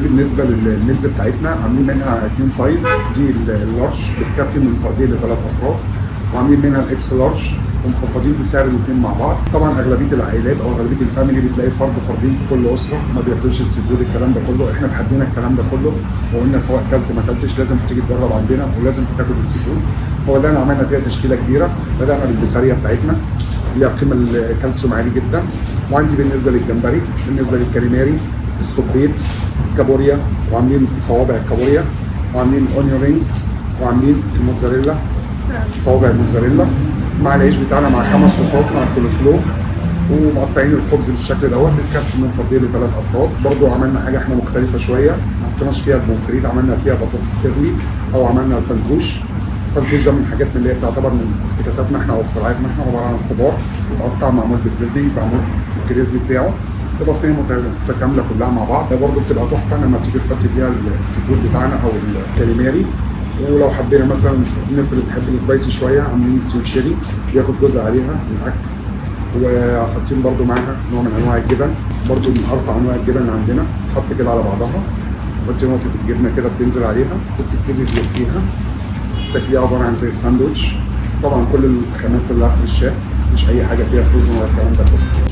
دي بالنسبه للميلز بتاعتنا، عاملين منها 2 سايز، دي اللارج بتكفي من فردين ل3 افراد، وعاملين منها الاكس لارج ومخفضين في سعر الاثنين مع بعض. طبعا اغلبيه العائلات او اغلبيه الفاميلي بتلاقي فرد فردين في كل اسره، ما بياكلوش السي فود الكلام ده كله. احنا تحدينا الكلام ده كله وقلنا سواء كلت ما كلتش لازم تيجي تجرب عندنا ولازم تاكل السي فود. فبدانا عملنا فيها تشكيله كبيره، بدانا بالبساريه بتاعتنا ليها قيمه الكالسيوم عالي جدا. وعندي بالنسبه للجمبري، بالنسبه للكاليماري، السبيط، الكابوريا، وعاملين صوابع الكابوريا، وعاملين اونيون رينجز، وعاملين الموتزاريلا، صوابع الموتزاريلا مع العيش بتاعنا مع 5 صوصات مع الكولسلو، ومقطعين الخبز بالشكل دوت بتكفي من فردين ل3 افراد. برضو عملنا حاجه احنا مختلفه شويه، ما حطيناش فيها البونفريت، عملنا فيها بطاطس تغلي او عملنا الفنكوش. الفنكوش ده من الحاجات اللي هي بتعتبر من افتكاساتنا احنا او اختراعاتنا احنا، عباره عن خضار متقطع معمول بالجريلدنج، معمول الكريسبي بتاعه، تبقى صينيه متكامله كلها مع بعض. ده برضو بتبقى تحفه لما تيجي تحط فيها السي فود بتاعنا او الكاليماري. ولو حبينا مثلا الناس اللي بتحب السبايسي شويه، عاملين سويت شيري بياخد جزء عليها من الاكل، وحاطين برضو معاها نوع من انواع الجبن، برضو من ارفع انواع الجبن اللي عندنا، تحط كده على بعضها، تحطي نقطه الجبنه كده بتنزل عليها وبتبتدي تلفيها، تاكليها عباره عن زي الساندوتش. طبعا كل الخامات كلها فريشات، مفيش اي حاجه فيها فروزن ولا الكلام ده كله.